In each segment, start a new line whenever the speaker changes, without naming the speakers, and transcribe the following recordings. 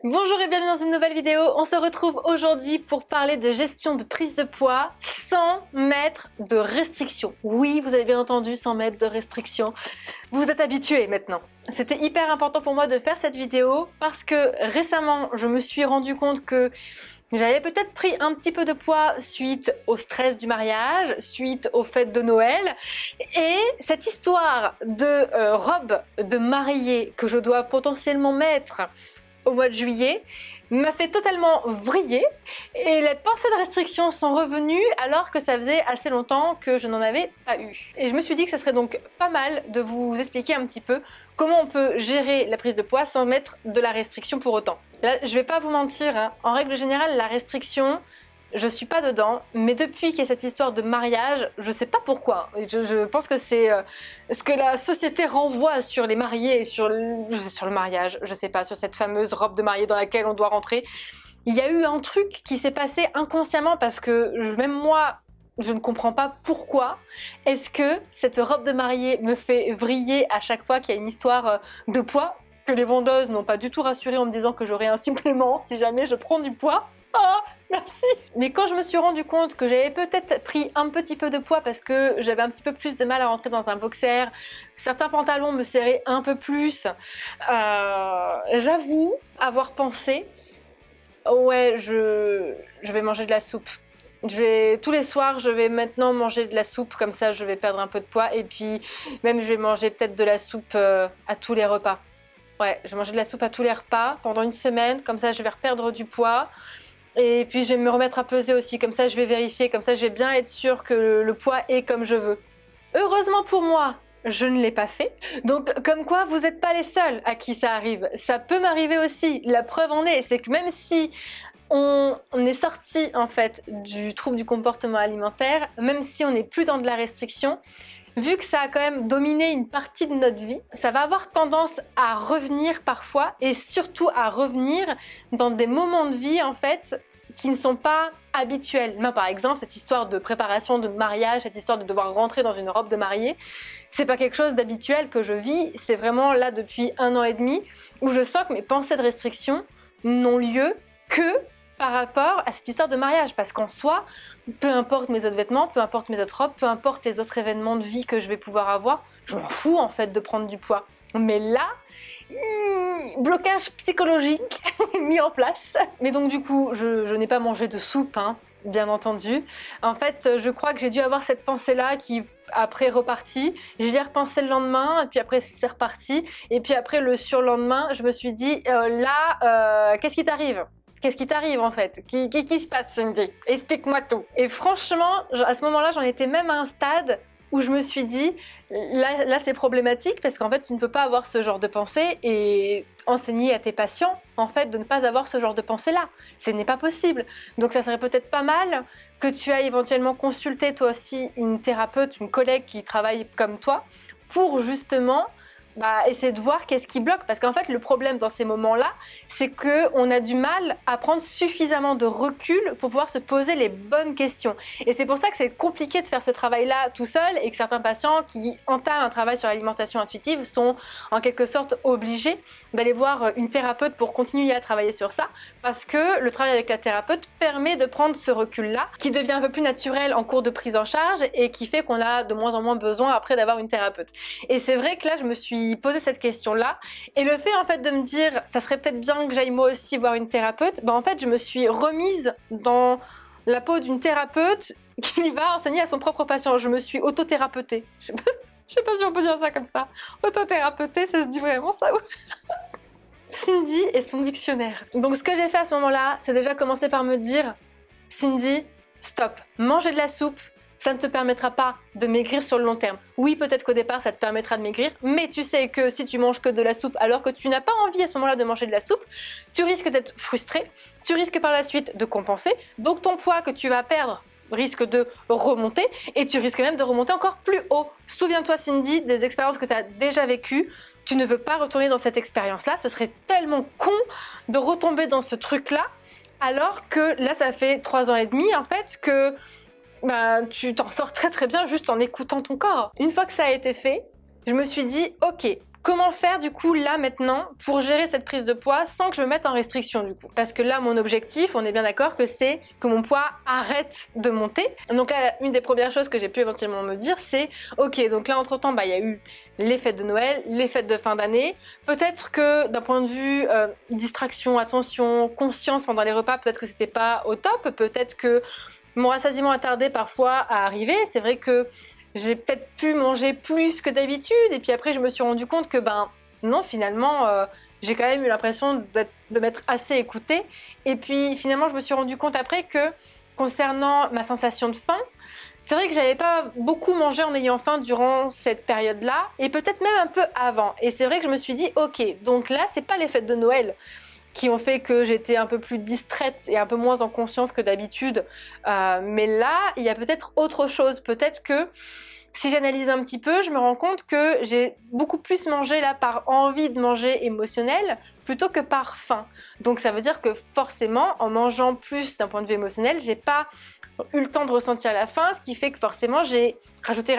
Bonjour et bienvenue dans une nouvelle vidéo. On se retrouve aujourd'hui pour parler de gestion de prise de poids sans mettre de restrictions. Oui, vous avez bien entendu, sans mettre de restrictions. Vous vous êtes habitués maintenant. C'était hyper important pour moi de faire cette vidéo parce que récemment, je me suis rendu compte que j'avais peut-être pris un petit peu de poids suite au stress du mariage, suite aux fêtes de Noël. Et cette histoire de robe de mariée que je dois potentiellement mettre au mois de juillet m'a fait totalement vriller et les pensées de restriction sont revenues alors que ça faisait assez longtemps que je n'en avais pas eu. Et je me suis dit que ça serait donc pas mal de vous expliquer un petit peu comment on peut gérer la prise de poids sans mettre de la restriction pour autant. Là, je vais pas vous mentir, hein. En règle générale, la restriction, je suis pas dedans, mais depuis qu'il y a cette histoire de mariage, je sais pas pourquoi. Je pense que c'est ce que la société renvoie sur les mariés et sur le mariage, je sais pas, sur cette fameuse robe de mariée dans laquelle on doit rentrer. Il y a eu un truc qui s'est passé inconsciemment parce que même moi, je ne comprends pas pourquoi est-ce que cette robe de mariée me fait vriller à chaque fois qu'il y a une histoire de poids, que les vendeuses n'ont pas du tout rassuré en me disant que j'aurais un supplément si jamais je prends du poids. Ah, merci. Mais quand je me suis rendu compte que j'avais peut-être pris un petit peu de poids parce que j'avais un petit peu plus de mal à rentrer dans un boxer, certains pantalons me serraient un peu plus, j'avoue avoir pensé, ouais, je vais manger de la soupe. Tous les soirs, je vais maintenant manger de la soupe, comme ça je vais perdre un peu de poids et puis même je vais manger peut-être de la soupe à tous les repas. Ouais, je vais manger de la soupe à tous les repas pendant une semaine, comme ça je vais reperdre du poids. Et puis je vais me remettre à peser aussi, comme ça je vais vérifier, comme ça je vais bien être sûre que le poids est comme je veux. Heureusement pour moi, je ne l'ai pas fait. Donc comme quoi vous n'êtes pas les seuls à qui ça arrive. Ça peut m'arriver aussi. La preuve en est, c'est que même si on est sorti en fait du trouble du comportement alimentaire, même si on n'est plus dans de la restriction, vu que ça a quand même dominé une partie de notre vie, ça va avoir tendance à revenir parfois et surtout à revenir dans des moments de vie en fait qui ne sont pas habituels. Moi par exemple, cette histoire de préparation de mariage, cette histoire de devoir rentrer dans une robe de mariée, c'est pas quelque chose d'habituel que je vis, c'est vraiment là depuis 1 an et demi où je sens que mes pensées de restriction n'ont lieu que par rapport à cette histoire de mariage, parce qu'en soi, peu importe mes autres vêtements, peu importe mes autres robes, peu importe les autres événements de vie que je vais pouvoir avoir, je m'en fous en fait de prendre du poids. Mais là, blocage psychologique mis en place. Mais donc du coup, je n'ai pas mangé de soupe, hein, bien entendu. En fait, je crois que j'ai dû avoir cette pensée-là qui après reparti. J'y ai repensé le lendemain, et puis après c'est reparti. Et puis après le surlendemain, je me suis dit, qu'est-ce qui t'arrive ? Qu'est-ce qui t'arrive en fait? Qu'est-ce qui se passe, Cindy? Explique-moi tout. Et franchement, à ce moment-là, j'en étais même à un stade où je me suis dit, là c'est problématique parce qu'en fait, tu ne peux pas avoir ce genre de pensée et enseigner à tes patients en fait de ne pas avoir ce genre de pensée-là. Ce n'est pas possible. Donc ça serait peut-être pas mal que tu ailles éventuellement consulter toi aussi une thérapeute, une collègue qui travaille comme toi pour justement essayer de voir qu'est-ce qui bloque, parce qu'en fait le problème dans ces moments-là, c'est qu'on a du mal à prendre suffisamment de recul pour pouvoir se poser les bonnes questions. Et c'est pour ça que c'est compliqué de faire ce travail-là tout seul et que certains patients qui entament un travail sur l'alimentation intuitive sont en quelque sorte obligés d'aller voir une thérapeute pour continuer à travailler sur ça, parce que le travail avec la thérapeute permet de prendre ce recul-là, qui devient un peu plus naturel en cours de prise en charge et qui fait qu'on a de moins en moins besoin après d'avoir une thérapeute. Et c'est vrai que là, je me suis posé cette question-là et le fait en fait de me dire ça serait peut-être bien que j'aille moi aussi voir une thérapeute, en fait je me suis remise dans la peau d'une thérapeute qui va enseigner à son propre patient. Je me suis autothérapeutée. Je sais pas si on peut dire ça comme ça. Autothérapeutée, ça se dit vraiment ça? Cindy et son dictionnaire. Donc ce que j'ai fait à ce moment-là, c'est déjà commencer par me dire Cindy, stop, manger de la soupe, ça ne te permettra pas de maigrir sur le long terme. Oui, peut-être qu'au départ, ça te permettra de maigrir, mais tu sais que si tu manges que de la soupe alors que tu n'as pas envie à ce moment-là de manger de la soupe, tu risques d'être frustré, tu risques par la suite de compenser, donc ton poids que tu vas perdre risque de remonter et tu risques même de remonter encore plus haut. Souviens-toi Cindy des expériences que tu as déjà vécues, tu ne veux pas retourner dans cette expérience-là, ce serait tellement con de retomber dans ce truc-là alors que là, ça fait 3 ans et demi en fait que tu t'en sors très très bien juste en écoutant ton corps. Une fois que ça a été fait, je me suis dit, ok, Comment faire du coup là maintenant pour gérer cette prise de poids sans que je me mette en restriction du coup? Parce que là mon objectif, on est bien d'accord que c'est que mon poids arrête de monter. Donc là une des premières choses que j'ai pu éventuellement me dire c'est ok, donc là entre temps il y a eu les fêtes de Noël, les fêtes de fin d'année. Peut-être que d'un point de vue distraction, attention, conscience pendant les repas, peut-être que c'était pas au top, peut-être que mon rassasiement a tardé parfois à arriver. C'est vrai que j'ai peut-être pu manger plus que d'habitude et puis après je me suis rendu compte que non finalement j'ai quand même eu l'impression de m'être assez écoutée et puis finalement je me suis rendu compte après que concernant ma sensation de faim, c'est vrai que j'avais pas beaucoup mangé en ayant faim durant cette période-là et peut-être même un peu avant et c'est vrai que je me suis dit ok, donc là c'est pas les fêtes de Noël qui ont fait que j'étais un peu plus distraite et un peu moins en conscience que d'habitude. Mais là, il y a peut-être autre chose. Peut-être que si j'analyse un petit peu, je me rends compte que j'ai beaucoup plus mangé là par envie de manger émotionnelle plutôt que par faim. Donc ça veut dire que forcément, en mangeant plus d'un point de vue émotionnel, j'ai pas eu le temps de ressentir la faim, ce qui fait que forcément j'ai rajouté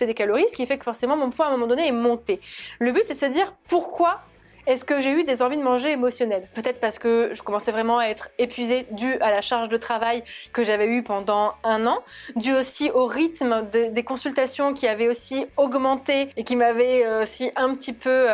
des calories, ce qui fait que forcément mon poids à un moment donné est monté. Le but c'est de se dire pourquoi est-ce que j'ai eu des envies de manger émotionnelles? Peut-être parce que je commençais vraiment à être épuisée dû à la charge de travail que j'avais eue pendant 1 an, dû aussi au rythme des consultations qui avaient aussi augmenté et qui m'avaient aussi un petit peu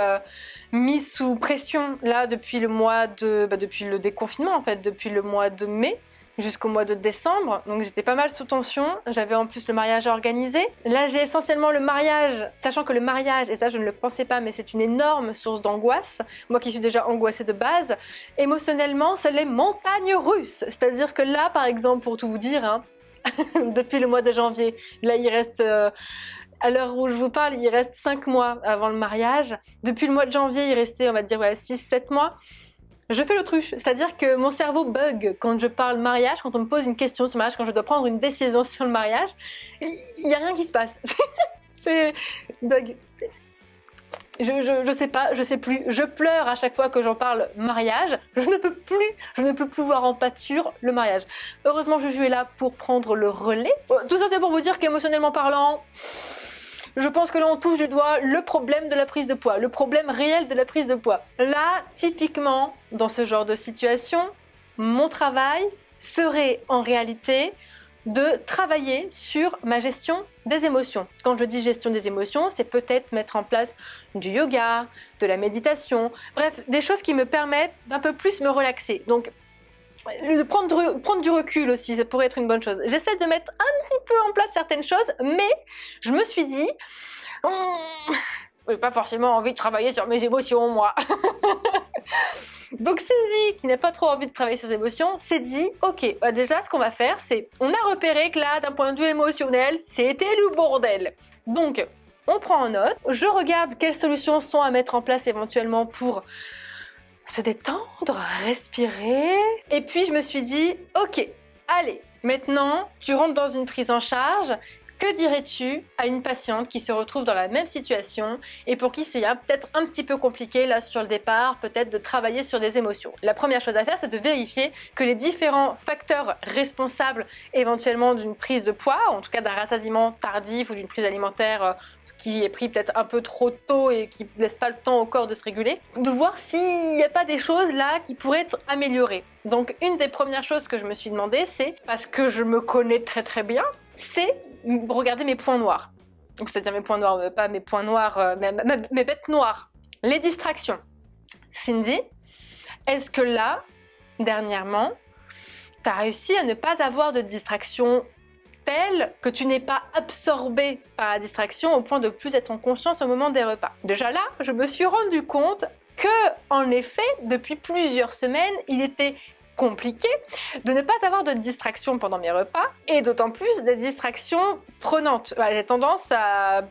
mis sous pression là depuis depuis le déconfinement en fait, depuis le mois de mai jusqu'au mois de décembre, donc j'étais pas mal sous tension, j'avais en plus le mariage à organiser. Là j'ai essentiellement le mariage, sachant que le mariage, et ça je ne le pensais pas, mais c'est une énorme source d'angoisse, moi qui suis déjà angoissée de base, émotionnellement c'est les montagnes russes, c'est-à-dire que là par exemple, pour tout vous dire, depuis le mois de janvier, là il reste... à l'heure où je vous parle, il reste 5 mois avant le mariage. Depuis le mois de janvier, il restait, on va dire, 6-7 mois. Je fais l'autruche, c'est-à-dire que mon cerveau bug quand je parle mariage, quand on me pose une question sur le mariage, quand je dois prendre une décision sur le mariage, il n'y a rien qui se passe. C'est bug. Je sais pas, je sais plus. Je pleure à chaque fois que j'en parle mariage. Je ne peux plus voir en pâture le mariage. Heureusement, Juju est là pour prendre le relais. Tout ça, c'est pour vous dire qu'émotionnellement parlant, je pense que là on touche du doigt le problème de la prise de poids, le problème réel de la prise de poids. Là, typiquement, dans ce genre de situation, mon travail serait en réalité de travailler sur ma gestion des émotions. Quand je dis gestion des émotions, c'est peut-être mettre en place du yoga, de la méditation, bref, des choses qui me permettent d'un peu plus me relaxer. Donc, prendre du recul aussi, ça pourrait être une bonne chose. J'essaie de mettre un petit peu en place certaines choses, mais je me suis dit, j'ai pas forcément envie de travailler sur mes émotions, moi. Donc Cindy, qui n'a pas trop envie de travailler sur ses émotions, s'est dit, ok, déjà ce qu'on va faire, c'est, on a repéré que là, d'un point de vue émotionnel, c'était le bordel. Donc, on prend en note, je regarde quelles solutions sont à mettre en place éventuellement pour se détendre, respirer. Et puis je me suis dit, ok, allez, maintenant tu rentres dans une prise en charge. Que dirais-tu à une patiente qui se retrouve dans la même situation et pour qui c'est peut-être un petit peu compliqué là sur le départ, peut-être de travailler sur des émotions? La première chose à faire, c'est de vérifier que les différents facteurs responsables éventuellement d'une prise de poids, en tout cas d'un rassasiement tardif ou d'une prise alimentaire qui est pris peut-être un peu trop tôt et qui ne laisse pas le temps au corps de se réguler, de voir s'il n'y a pas des choses là qui pourraient être améliorées. Donc une des premières choses que je me suis demandé, c'est, parce que je me connais très très bien, c'est regarder mes points noirs. Donc c'est-à-dire mes points noirs, pas mes points noirs, mes bêtes noires. Les distractions. Cindy, est-ce que là, dernièrement, tu as réussi à ne pas avoir de distraction telle que tu n'es pas absorbé par la distraction au point de plus être en conscience au moment des repas? Déjà là, je me suis rendu compte que, en effet, depuis plusieurs semaines, il était compliqué de ne pas avoir de distraction pendant mes repas et d'autant plus des distractions prenantes. J'avais tendance à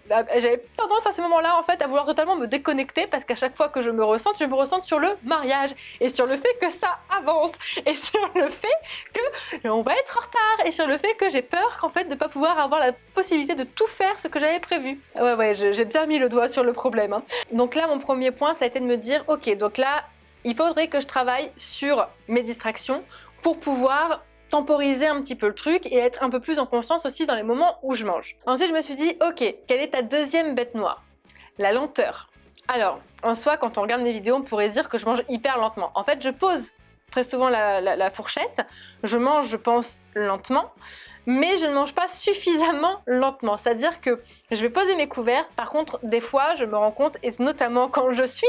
ces moments-là en fait à vouloir totalement me déconnecter parce qu'à chaque fois que je me ressente sur le mariage et sur le fait que ça avance et sur le fait que on va être en retard et sur le fait que j'ai peur qu'en fait de pas pouvoir avoir la possibilité de tout faire ce que j'avais prévu. Ouais, j'ai bien mis le doigt sur le problème. Donc là, mon premier point, ça a été de me dire, ok, donc là, il faudrait que je travaille sur mes distractions pour pouvoir temporiser un petit peu le truc et être un peu plus en conscience aussi dans les moments où je mange. Ensuite, je me suis dit, ok, quelle est ta deuxième bête noire? La lenteur. Alors, en soi, quand on regarde mes vidéos, on pourrait se dire que je mange hyper lentement. En fait, je pose très souvent la fourchette, je mange, je pense, lentement, mais je ne mange pas suffisamment lentement. C'est-à-dire que je vais poser mes couverts, par contre, des fois, je me rends compte, et notamment quand je suis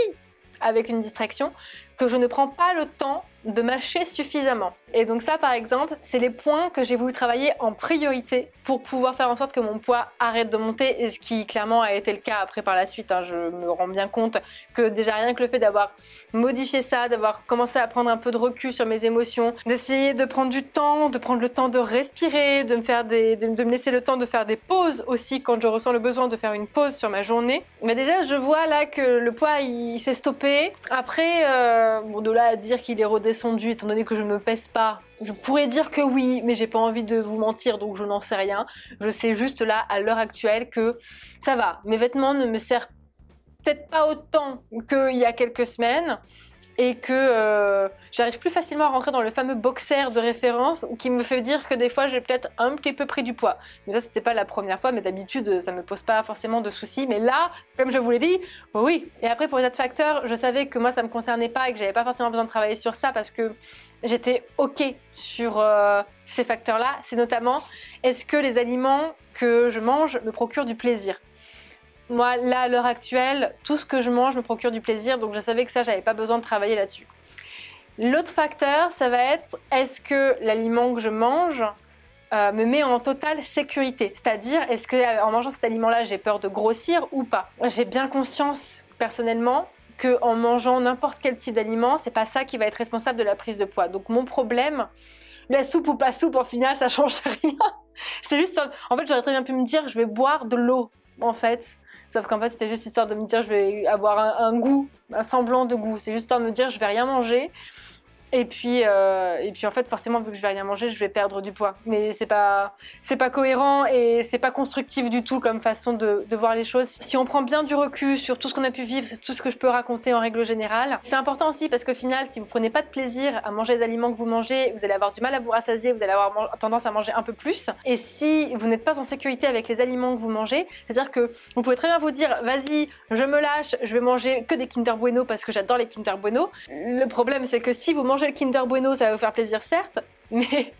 avec une distraction, que je ne prends pas le temps de mâcher suffisamment. Et donc ça, par exemple, c'est les points que j'ai voulu travailler en priorité pour pouvoir faire en sorte que mon poids arrête de monter, et ce qui clairement a été le cas après par la suite. Je me rends bien compte que déjà rien que le fait d'avoir modifié ça, d'avoir commencé à prendre un peu de recul sur mes émotions, d'essayer de prendre du temps, de prendre le temps de respirer, de me laisser le temps de faire des pauses aussi quand je ressens le besoin de faire une pause sur ma journée. Mais déjà, je vois là que le poids, il s'est stoppé. Après, bon, de là à dire qu'il est redescendu, étant donné que je me pèse pas, je pourrais dire que oui, mais j'ai pas envie de vous mentir, donc je n'en sais rien. Je sais juste là, à l'heure actuelle, que ça va. Mes vêtements ne me servent peut-être pas autant qu'il y a quelques semaines, et que j'arrive plus facilement à rentrer dans le fameux boxer de référence qui me fait dire que des fois j'ai peut-être un petit peu pris du poids. Mais ça, c'était pas la première fois, mais d'habitude ça me pose pas forcément de soucis. Mais là, comme je vous l'ai dit, oui. Et après, pour les autres facteurs, je savais que moi ça me concernait pas et que j'avais pas forcément besoin de travailler sur ça parce que j'étais ok sur ces facteurs-là. C'est notamment, est-ce que les aliments que je mange me procurent du plaisir? Moi, là, à l'heure actuelle, tout ce que je mange me procure du plaisir, donc je savais que ça, j'avais pas besoin de travailler là-dessus. L'autre facteur, ça va être, est-ce que l'aliment que je mange me met en totale sécurité? C'est-à-dire, est-ce qu'en mangeant cet aliment-là, j'ai peur de grossir ou pas? J'ai bien conscience, personnellement, qu'en mangeant n'importe quel type d'aliment, c'est pas ça qui va être responsable de la prise de poids. Donc mon problème, la soupe ou pas soupe, en final, ça change rien. C'est juste, en fait, j'aurais très bien pu me dire, je vais boire de l'eau, en fait. Sauf qu'en fait, c'était juste histoire de me dire je vais avoir un goût, un semblant de goût. C'est juste histoire de me dire je vais rien manger. Et puis en fait, forcément, vu que je vais rien manger, je vais perdre du poids. Mais c'est pas cohérent et c'est pas constructif du tout comme façon de voir les choses. Si on prend bien du recul sur tout ce qu'on a pu vivre, c'est tout ce que je peux raconter en règle générale. C'est important aussi parce qu'au final, si vous prenez pas de plaisir à manger les aliments que vous mangez, vous allez avoir du mal à vous rassasier, vous allez avoir tendance à manger un peu plus. Et si vous n'êtes pas en sécurité avec les aliments que vous mangez, c'est-à-dire que vous pouvez très bien vous dire, vas-y, je me lâche, je vais manger que des Kinder Bueno parce que j'adore les Kinder Bueno. Le problème, c'est que si vous mangez le Kinder Bueno, ça va vous faire plaisir, certes, mais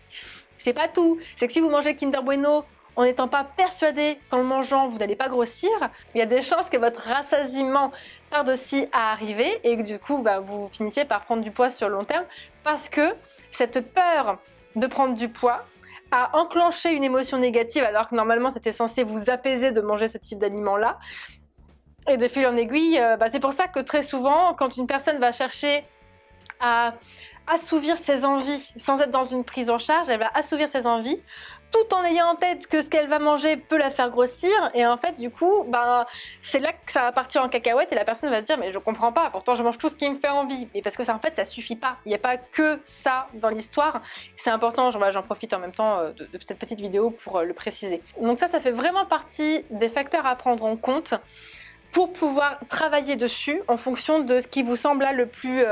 c'est pas tout. C'est que si vous mangez le Kinder Bueno en n'étant pas persuadé qu'en le mangeant, vous n'allez pas grossir, il y a des chances que votre rassasiement tarde aussi à arriver et que du coup, vous finissiez par prendre du poids sur le long terme parce que cette peur de prendre du poids a enclenché une émotion négative alors que normalement, c'était censé vous apaiser de manger ce type d'aliment-là. Et de fil en aiguille, c'est pour ça que très souvent, quand une personne va chercher à assouvir ses envies sans être dans une prise en charge, elle va assouvir ses envies tout en ayant en tête que ce qu'elle va manger peut la faire grossir et en fait du coup c'est là que ça va partir en cacahuète et la personne va se dire mais je comprends pas, pourtant je mange tout ce qui me fait envie, mais parce que ça en fait ça suffit pas, il n'y a pas que ça dans l'histoire, c'est important, j'en profite en même temps de cette petite vidéo pour le préciser. Donc ça fait vraiment partie des facteurs à prendre en compte pour pouvoir travailler dessus en fonction de ce qui vous semble là le plus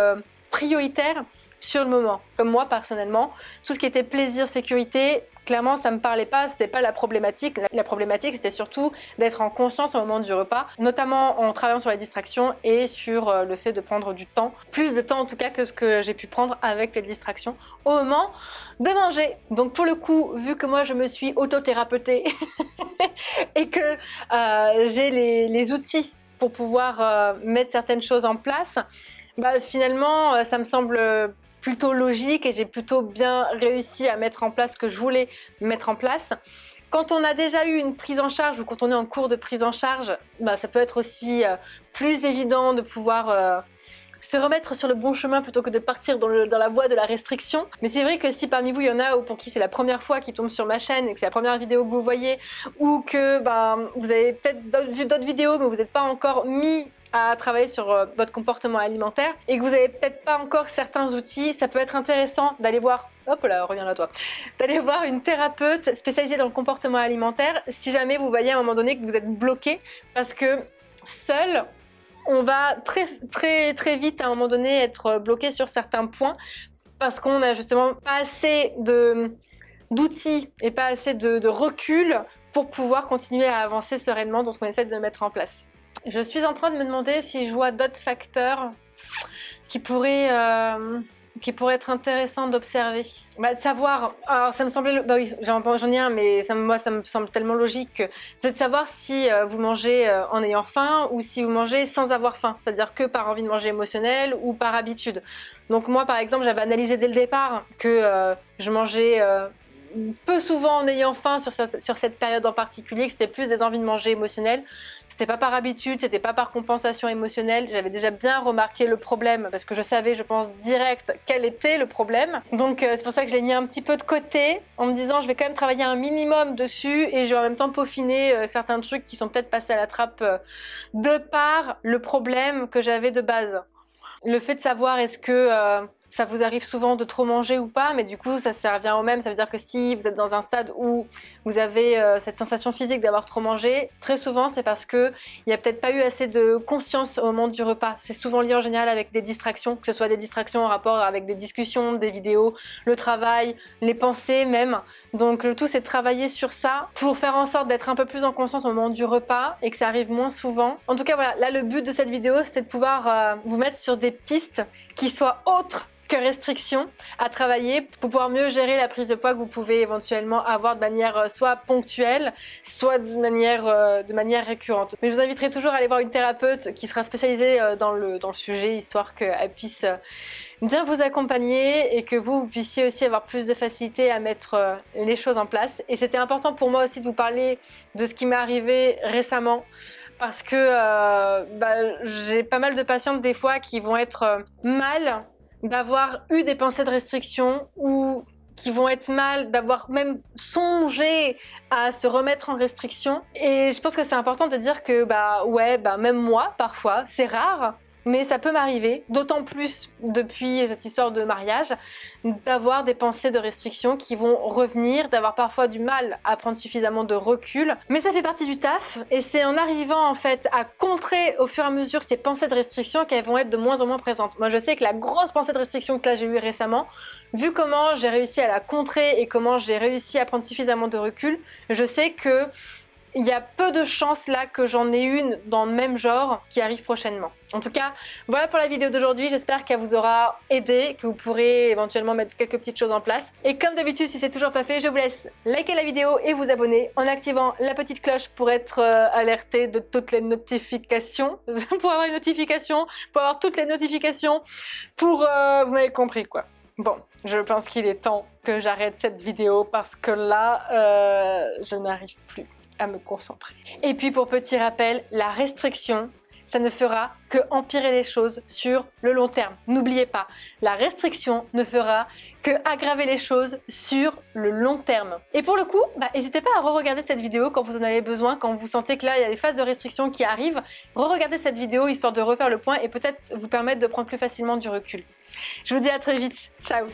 prioritaire sur le moment. Comme moi personnellement, tout ce qui était plaisir, sécurité, clairement ça me parlait pas, c'était pas la problématique. La problématique c'était surtout d'être en conscience au moment du repas, notamment en travaillant sur les distractions et sur le fait de prendre du temps, plus de temps en tout cas que ce que j'ai pu prendre avec les distractions au moment de manger. Donc pour le coup, vu que moi je me suis autothérapeutée et que j'ai les outils pour pouvoir mettre certaines choses en place, finalement, ça me semble plutôt logique et j'ai plutôt bien réussi à mettre en place ce que je voulais mettre en place. Quand on a déjà eu une prise en charge ou quand on est en cours de prise en charge, ça peut être aussi plus évident de pouvoir se remettre sur le bon chemin plutôt que de partir dans la voie de la restriction. Mais c'est vrai que si parmi vous, il y en a pour qui c'est la première fois qu'ils tombent sur ma chaîne et que c'est la première vidéo que vous voyez ou que vous avez peut-être vu d'autres vidéos mais vous n'êtes pas encore mis à travailler sur votre comportement alimentaire et que vous n'avez peut-être pas encore certains outils, ça peut être intéressant d'aller voir, hop là, reviens là toi, d'aller voir une thérapeute spécialisée dans le comportement alimentaire si jamais vous voyez à un moment donné que vous êtes bloqué parce que seul, on va très vite à un moment donné être bloqué sur certains points parce qu'on n'a justement pas assez d'outils et pas assez de recul pour pouvoir continuer à avancer sereinement dans ce qu'on essaie de mettre en place. Je suis en train de me demander si je vois d'autres facteurs qui pourraient être intéressants d'observer. De savoir, alors ça me semblait, bah oui, j'en ai un, mais moi ça me semble tellement logique que c'est de savoir si vous mangez en ayant faim ou si vous mangez sans avoir faim, c'est-à-dire que par envie de manger émotionnelle ou par habitude. Donc moi par exemple j'avais analysé dès le départ que je mangeais peu souvent en ayant faim sur cette période en particulier, que c'était plus des envies de manger émotionnelles. C'était pas par habitude, c'était pas par compensation émotionnelle. J'avais déjà bien remarqué le problème parce que je savais, je pense, direct quel était le problème. Donc c'est pour ça que je l'ai mis un petit peu de côté en me disant je vais quand même travailler un minimum dessus et je vais en même temps peaufiner certains trucs qui sont peut-être passés à la trappe de par le problème que j'avais de base. Le fait de savoir est-ce que ça vous arrive souvent de trop manger ou pas, mais du coup ça revient au même, ça veut dire que si vous êtes dans un stade où vous avez cette sensation physique d'avoir trop mangé, très souvent c'est parce qu'il n'y a peut-être pas eu assez de conscience au moment du repas. C'est souvent lié en général avec des distractions, que ce soit des distractions en rapport avec des discussions, des vidéos, le travail, les pensées même. Donc le tout c'est de travailler sur ça pour faire en sorte d'être un peu plus en conscience au moment du repas et que ça arrive moins souvent. En tout cas voilà, là le but de cette vidéo c'était de pouvoir vous mettre sur des pistes qui soient autres que restrictions à travailler pour pouvoir mieux gérer la prise de poids que vous pouvez éventuellement avoir de manière soit ponctuelle, soit de manière récurrente. Mais je vous inviterai toujours à aller voir une thérapeute qui sera spécialisée dans le sujet, histoire qu'elle puisse bien vous accompagner et que vous puissiez aussi avoir plus de facilité à mettre les choses en place. Et c'était important pour moi aussi de vous parler de ce qui m'est arrivé récemment, parce que j'ai pas mal de patientes des fois qui vont être mal d'avoir eu des pensées de restriction ou qui vont être mal d'avoir même songé à se remettre en restriction. Et je pense que c'est important de dire que même moi parfois, c'est rare, mais ça peut m'arriver, d'autant plus depuis cette histoire de mariage, d'avoir des pensées de restriction qui vont revenir, d'avoir parfois du mal à prendre suffisamment de recul. Mais ça fait partie du taf, et c'est en arrivant en fait à contrer au fur et à mesure ces pensées de restriction qu'elles vont être de moins en moins présentes. Moi je sais que la grosse pensée de restriction que là j'ai eue récemment, vu comment j'ai réussi à la contrer et comment j'ai réussi à prendre suffisamment de recul, je sais que il y a peu de chances là que j'en ai une dans le même genre qui arrive prochainement. En tout cas, voilà pour la vidéo d'aujourd'hui. J'espère qu'elle vous aura aidé, que vous pourrez éventuellement mettre quelques petites choses en place. Et comme d'habitude, si c'est toujours pas fait, je vous laisse liker la vidéo et vous abonner en activant la petite cloche pour être alerté de toutes les notifications, pour avoir une notification, pour avoir toutes les notifications, pour... vous m'avez compris quoi. Bon, je pense qu'il est temps que j'arrête cette vidéo parce que là, je n'arrive plus à me concentrer. Et puis pour petit rappel, la restriction, ça ne fera que empirer les choses sur le long terme. N'oubliez pas, la restriction ne fera que aggraver les choses sur le long terme. Et pour le coup, n'hésitez pas à re-regarder cette vidéo quand vous en avez besoin, quand vous sentez que là, il y a des phases de restriction qui arrivent. Re-regardez cette vidéo histoire de refaire le point et peut-être vous permettre de prendre plus facilement du recul. Je vous dis à très vite. Ciao!